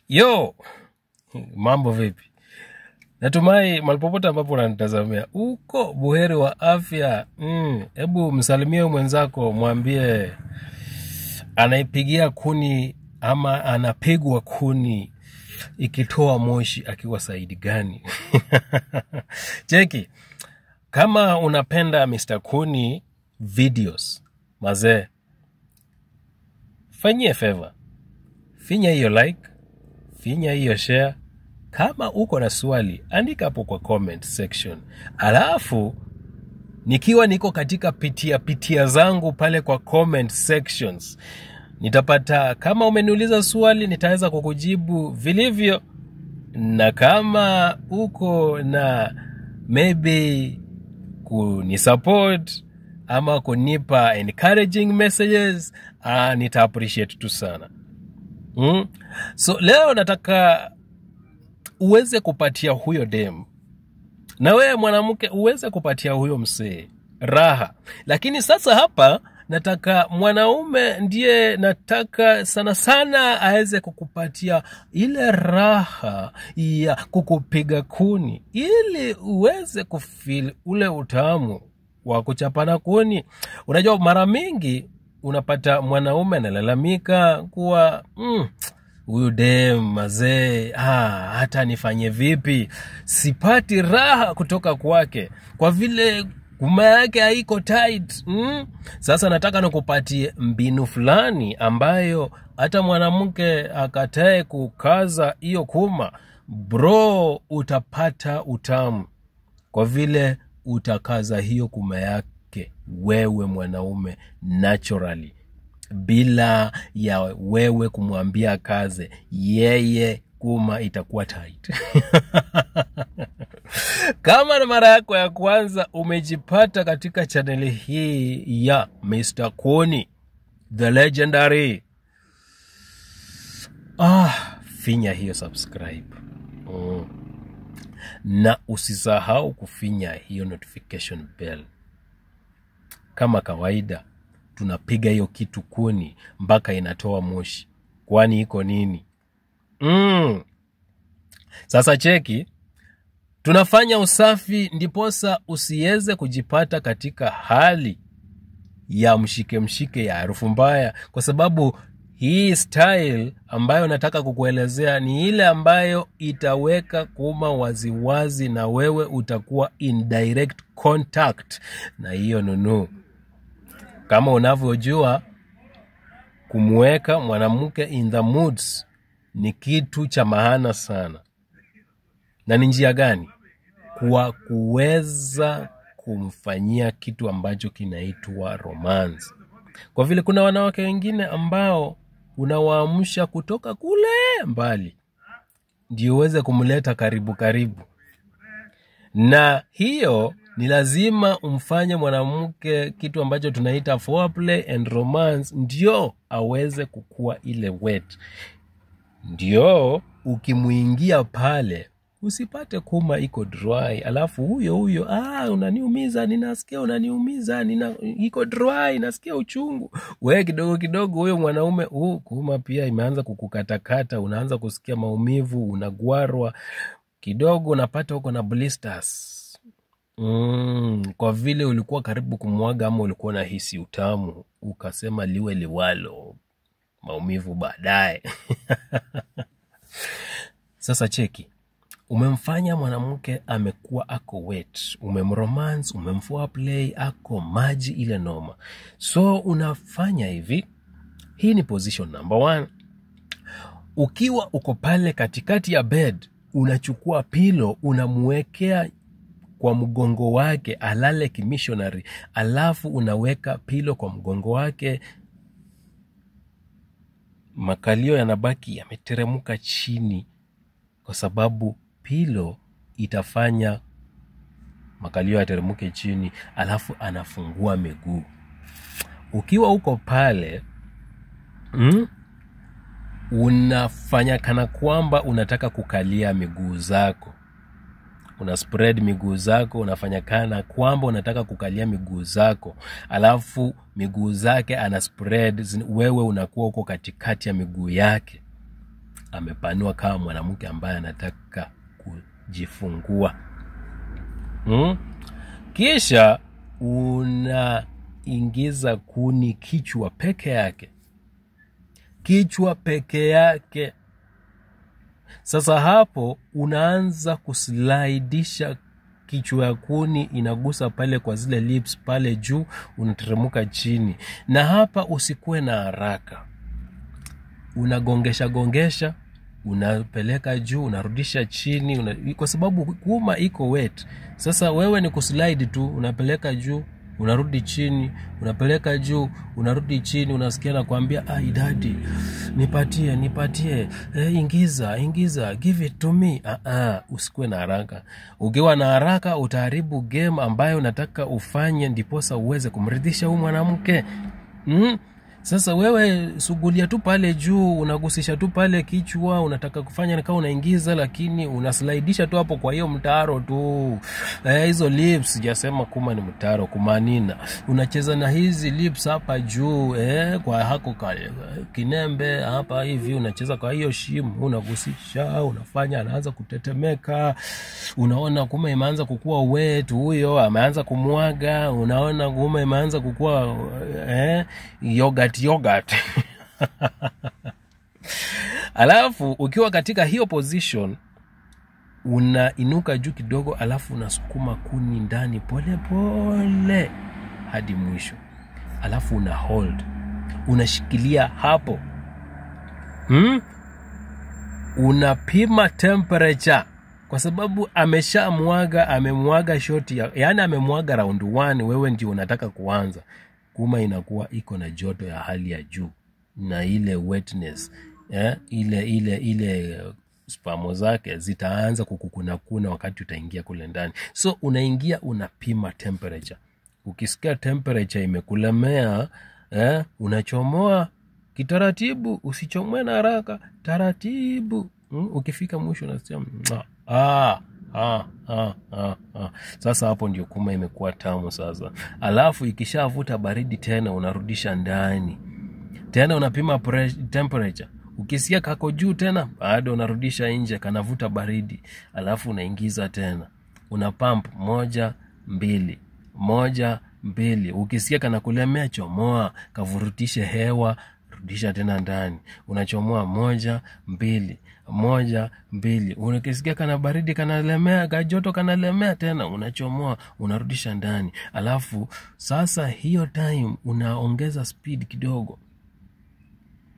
Yo, mambo vipi? Natumai malipopota ambapo unanitazamia uko buheri wa afya. Hebu msalimie mwenzako, mwambie anaipigia kuni ama anapigwa kuni ikitoa moshi akiwa saidi gani. Cheki, kama unapenda Mr. Kuni videos, mazee, fanyie favor. Finya hiyo like, finya hiyo share. Kama uko na swali, andika hapo kwa comment section. Alafu, nikiwa niko katika pitia zangu pale kwa comment sections, nitapata, kama umeniuliza swali, nitaweza kukujibu vilivyo. Na kama uko na maybe kunisupport ama kunipa encouraging messages, nita appreciate tu sana. So leo nataka uweze kupatia huyo dem, na wewe mwanamke uweze kupatia huyo msee raha. Lakini sasa hapa nataka mwanaume ndiye nataka sana sana aweze kukupatia ile raha ya kukupiga kuni, ili uweze kufeel ule utamu wa kuchapana kuni. Unajua mara mingi unapata mwanaume analalamika kuwa huyu dem mazee, hata nifanye vipi, sipati raha kutoka kwake kwa vile kuma yake haiko tight. Sasa nataka nikupatie mbinu fulani ambayo hata mwanamke akatae kukaza hiyo kuma, bro, utapata utamu kwa vile utakaza hiyo kuma yake wewe mwanaume naturally, bila ya wewe kumwambia kaze, yeye kuma itakuwa tight. Kama na mara yako ya kwanza umejipata katika channel hii ya Mr. Kuni the legendary, finya hiyo subscribe. Na usisahau kufinya hiyo notification bell. Kama kawaida tunapiga hiyo kitu kuni mpaka inatoa moshi. Kwani iko nini? Sasa cheki, tunafanya usafi ndiposa usiweze kujipata katika hali ya mshike ya harufu mbaya, kwa sababu hii style ambayo nataka kukuelezea ni ile ambayo itaweka kuma waziwazi na wewe utakuwa in direct contact na hiyo nunu. Kama unavyojua, kumweka mwanamke in the moods ni kitu cha maana sana. Na ni njia gani? Kwa kuweza kumfanyia kitu ambacho kinaitwa romance. Kwa vile kuna wanawake wengine ambao unawaamsha kutoka kule mbali ndio uweze kumleta karibu. Na hiyo ni lazima umfanye mwanamke kitu ambacho tunaita foreplay and romance, ndio aweze kukua ile wet. Ndio ukimuingia pale usipate kuma iko dry, alafu huyo unaniumiza, ninasikia unaniumiza, iko dry, nasikia uchungu. Wewe kidogo huyo mwanaume kuma pia imeanza kukukatakata, unaanza kusikia maumivu, unagwarwa kidogo, unapata uko na blisters. Kwa vile ulikuwa karibu kumwaga ama ulikuwa na hisi utamu, ukasema liwe liwalo, maumivu baadaye. Sasa cheki, umemfanya mwanamke amekuwa ako wet, umemromance, umemforeplay, ako maji ile noma. So unafanya hivi, hii ni position number 1. Ukiwa uko pale katikati ya bed, unachukua pillow, unamwekea kwa mgongo wake alale kimissionary, alafu unaweka pillow kwa mgongo wake, makalio yanabaki yameteremuka chini, kwa sababu pillow itafanya makalio yateremuke chini, alafu anafungua miguu. Ukiwa uko pale, unafanya kana kwamba unataka kukalia miguu zako. Una spread miguu zako, unafanya kana kwamba unataka kukalia miguu zako, alafu miguu zake ana spread, wewe unakuwa uko katikati ya miguu yake. amepanua kama mwanamke ambaye anataka kujifungua. Kisha unaingiza kuni kichwa peke yake. Kichwa peke yake. Sasa hapo unaanza kuslidisha kichwa ya kuni, inagusa pale kwa zile lips pale juu, unateremka chini. Na hapa usikue na haraka. Unagongesha, unapeleka juu, unarudisha chini, kwa sababu kuma iko wet. Sasa wewe ni kuslide tu, unapeleka juu, unarudi chini, unapeleka juu, unarudi chini, unasikia na kuambia daddy, nipatie, ingiza, give it to me. Usikue na haraka. Ukiwa na haraka utaharibu game ambayo unataka ufanye ndiposa uweze kumridhisha huyu mwanamke. Sasa wewe sugulia tu pale juu, unagusisha tu pale kichwa, unataka kufanya na kama unaingiza, lakini unaslidisha tu hapo kwa hiyo mtaro tu. Hizo lips sijasema kuma ni mtaro, kumanina. Unacheza na hizi lips hapa juu, kwa hako kinembe hapa hivi, unacheza kwa hiyo shimo, unagusisha, unafanya anaanza kutetemeka. Unaona kuma imeanza kukua wet, huyo ameanza kumwaga, unaona kuma imeanza kukua yogurt. Alafu ukiwa katika hiyo position, unainuka juu kidogo, alafu unasukuma kuni ndani pole pole hadi mwisho. Alafu una hold, unashikilia hapo. Unapima temperature, kwa sababu amemwaga shoti yani amemwaga round 1, wewe ndio unataka kuanza. Kuma inakuwa iko na joto ya hali ya juu na ile wetness, ile spamo zake zitaanza kukukuna wakati utaingia kule ndani. So unaingia, unapima temperature. Ukisikia temperature imekulemea, unachomoa kitaratibu, usichomoe na haraka, taratibu. Ukifika mwisho unasema sasa hapo ndio kuma imekuwa tamu sasa. Alafu ikishavuta baridi tena unarudisha ndani. Tena unapima temperature. Ukisikia kako juu tena, bado unarudisha nje, kanavuta baridi. Alafu unaingiza tena. Unapump 1 2 1 2. Ukisikia kanakulemea, chomoa, kavurutishe hewa, rudisha tena ndani. Unachomoa 1 2 1 2. Unakisikia kana baridi, kanalemea, kajoto kanalemea, tena unachomoa, unarudisha ndani. Alafu sasa hiyo time unaongeza speed kidogo.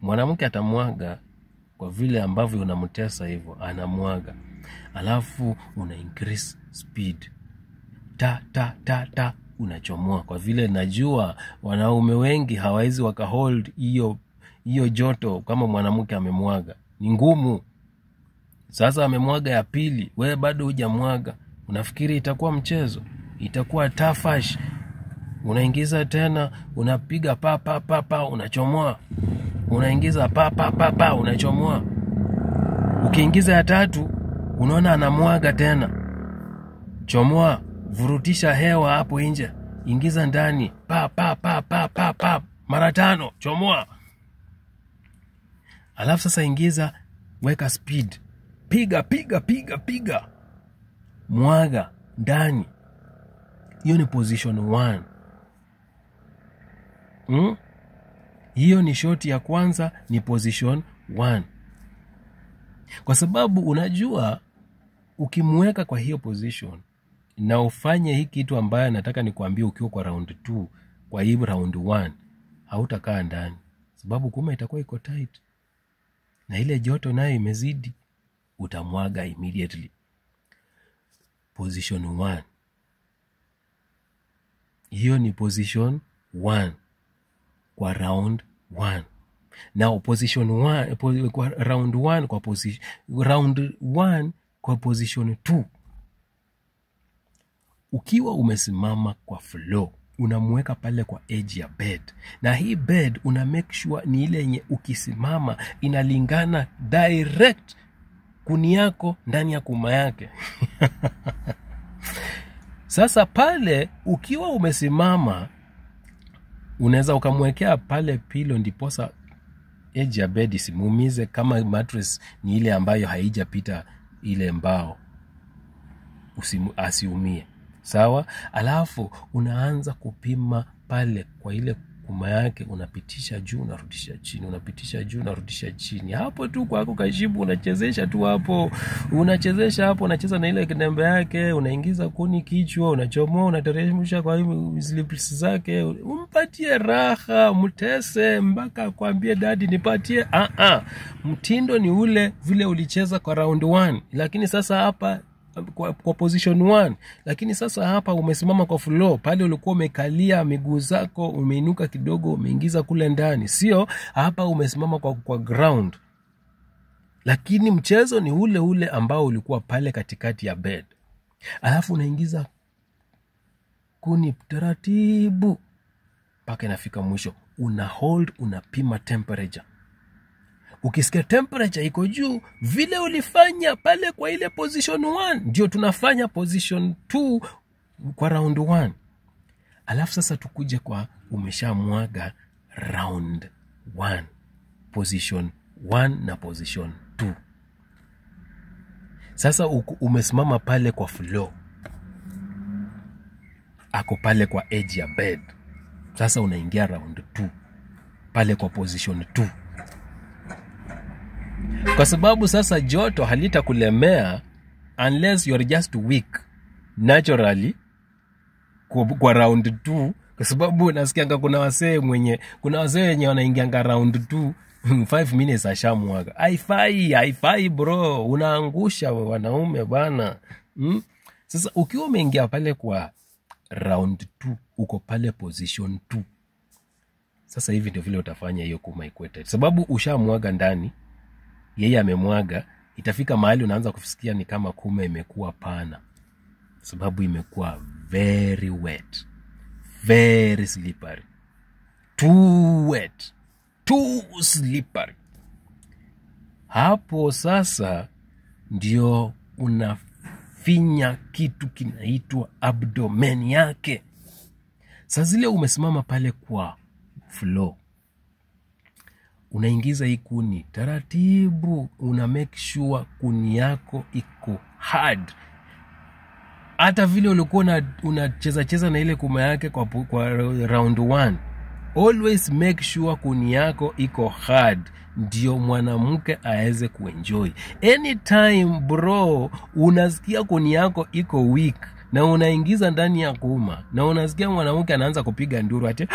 Mwanamke atamwaga kwa vile ambavyo unamtesa hivyo, anamwaga. Alafu una increase speed. Ta unachomoa, kwa vile najua wanaume wengi hawawezi wakahold hiyo joto kama mwanamke amemwaga. Ni ngumu. Sasa amemwaga ya pili, wewe bado hujamwaga. Unafikiri itakuwa mchezo? Itakuwa tafash. Unaingiza tena, unapiga pa, unachomoa. Unaingiza pa, unachomoa. Ukiingiza ya tatu, unaona anamwaga tena. Chomoa, vurutisha hewa hapo nje. Ingiza ndani, pa, mara 5, chomoa. Alafu sasa ingiza, weka speed. Piga. Mwaga ndani. Hiyo ni position 1. Hiyo ni shoti ya kwanza, ni position 1. Kwa sababu unajua ukimweka kwa hiyo position na ufanye hii kitu ambayo nataka nikuambie, ukiwa kwa round 2, kwa hii round 1 hautakaa ndani, sababu kuma itakuwa iko tight na ile joto nayo imezidi, utamwaga immediately. Position 1. Hiyo ni position 1 kwa round 1. Now position 1 kwa round 1 kwa position round 1 kwa position 2. Ukiwa umesimama kwa floor, unamweka pale kwa edge ya bed. Na hii bed una make sure ni ile yenye ukisimama inalingana direct kuni yako ndani ya kuma yake. Sasa pale ukiwa umesimama, unaweza ukamwekea pale pilo ndiposa edge ya bed isimuumize. Kama mattress ni ile ambayo haijapita ile mbao, asiumie. Sawa? Alafu unaanza kupima pale kwa ile kuma yake, unapitisha juu unarudisha chini, unapitisha juu unarudisha chini. Hapo tu kwako kashibu, unachezesha tu hapo, unachezesha hapo, unacheza na ile kinembe yake, unaingiza kuni kichwa, unachomoa, unateremsha kwa slippers zake, umpatie raha, mtese mpaka akwambie daddy nipatie. Mtindo ni ule vile ulicheza kwa round 1, lakini sasa hapa kwa position 1, lakini sasa hapa umesimama kwa floor. Pale ulikuwa umekalia miguu zako, umeinuka kidogo, umeingiza kule ndani. Sio hapa umesimama kwa ground. Lakini mchezo ni ule ule ambao ulikuwa pale katikati ya bed. Alafu unaingiza kuni taratibu mpaka inafika mwisho. Una hold, unapima temperature. Ukisikia temperature iko juu, vile ulifanya pale kwa ile position 1, ndio tunafanya position 2 kwa round 1. Alafu sasa tukuje kwa umeshamwaga round 1, position 1 na position 2. Sasa umesimama pale kwa floor, ako pale kwa edge ya bed. Sasa unaingia round 2 pale kwa position 2. Kwa sababu sasa joto halitakulemea unless you are just weak naturally kwa round 2. Kwa sababu unasikianga kuna wasee wenye wanaingianga round 2 5 minutes ashamwaga. Haifai bro, unaangusha wanaume bana. Sasa ukiwa umeingia pale kwa round 2, uko pale position 2. Sasa hivi ndio vile utafanya hiyo kuma equated. Sababu ushamwaga ndani, yeye amemwaga, itafika mahali unaanza kusikia ni kama kuma imekuwa pana. Sababu imekuwa very wet, very slippery, too wet, too slippery. Hapo sasa ndio unafinya kitu kinaitwa abdomen yake. Sasa zile umesimama pale kwa floor, unaingiza hii kuni taratibu, una make sure kuni yako iko hard. Hata vile ulikuwa unacheza na ile kuma yake kwa round 1, always make sure kuni yako iko hard, ndio mwanamke aweze kuenjoy. Anytime bro unasikia kuni yako iko weak na unaingiza ndani ya kuma na unasikia mwanamke anaanza kupiga nduru ati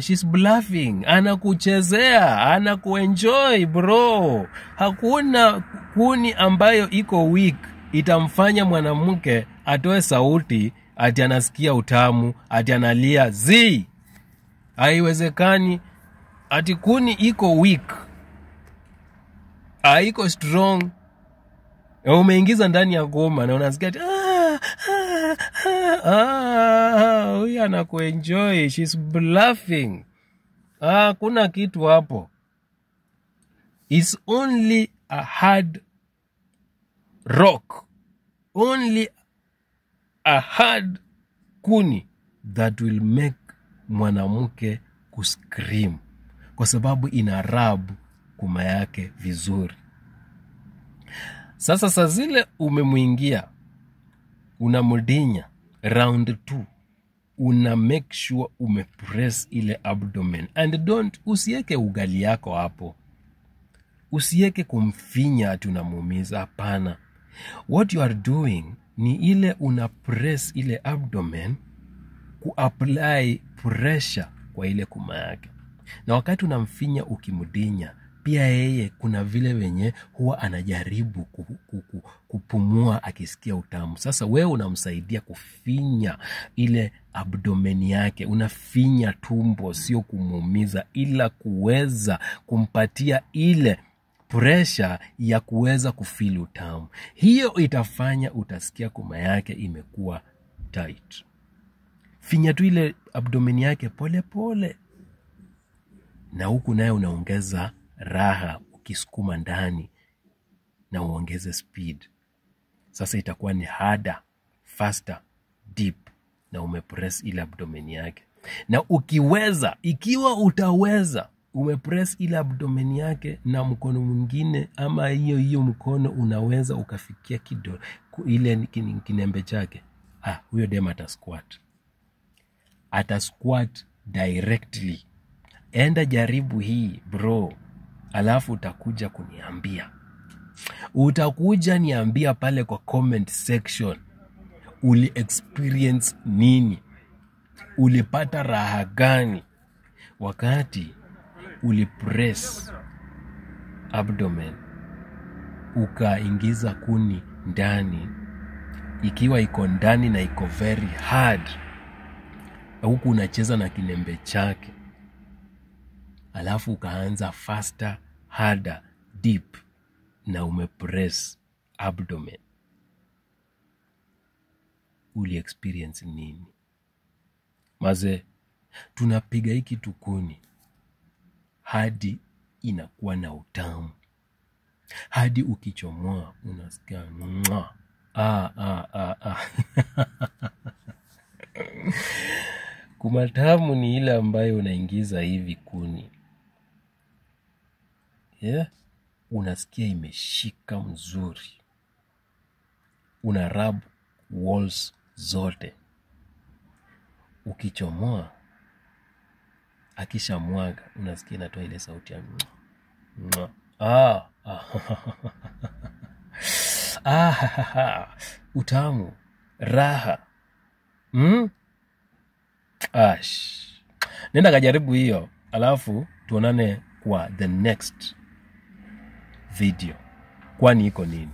she's bluffing, anakuchezea, anakuenjoy bro. Hakuna kuni ambayo iko weak itamfanya mwanamke atoe sauti ati anasikia utamu, ati analia. Haiwezekani. Ati kuni iko weak, haiko strong, umeingiza ndani ya goma na unasikia ati huyu anakuenjoy, she's bluffing. Kuna kitu hapo. It's only a hard rock, only a hard kuni that will make mwanamke kuscream, kwa sababu ina rub kuma yake vizuri. Sasa saa zile umemuingia, unamudinya round 2, una make sure umepress ile abdomen. And usieke ugali yako hapo, usieke kumfinya ati unamuumiza. Hapana. What you are doing ni ile una press ile abdomen, kuapply pressure kwa ile kuma yake. Na wakati unamfinya ukimudinya, pia yeye kuna vile wenye huwa anajaribu kupumua akisikia utamu. Sasa wewe unamsaidia kufinya ile abdomen yake, unafinya tumbo, sio kumuumiza, ila kuweza kumpatia ile pressure ya kuweza kufeel utamu. Hiyo itafanya utasikia kuma yake imekuwa tight. Finya tu ile abdomen yake pole pole, na huku naye unaongeza raha ukisukuma ndani na uongeze speed. Sasa itakuwa ni harder, faster, deep, na umepress ile abdomen yake. Na ikiwa utaweza umepress ile abdomen yake na mkono mwingine ama hiyo mkono unaweza ukafikia ile kinembe chake, huyo dem ata squat directly. Enda jaribu hii bro, alafu utakuja kuniambia. Utakuja niambia pale kwa comment section, uli experience nini? Ulipata raha gani wakati ulipress abdomen ukaingiza kuni ndani, ikiwa iko ndani na iko very hard, huku unacheza na kinembe chake, alafu ukaanza faster, harder, deep, na umepress abdomen. Uli experience nini? Maze, tunapiga hiki tukuni hadi inakuwa na utamu, hadi ukichomoa unasikia mwa. Kumatamu ni ile ambayo unaingiza hivi kuni, unasikia imeshika mzuri, una rub walls zote. Ukichomoa, akisha mwaga, unasikia inatoa ile sauti ya utamu, raha. Nenda kajaribu hiyo, alafu tuonane kwa the next video. Kwani iko nini?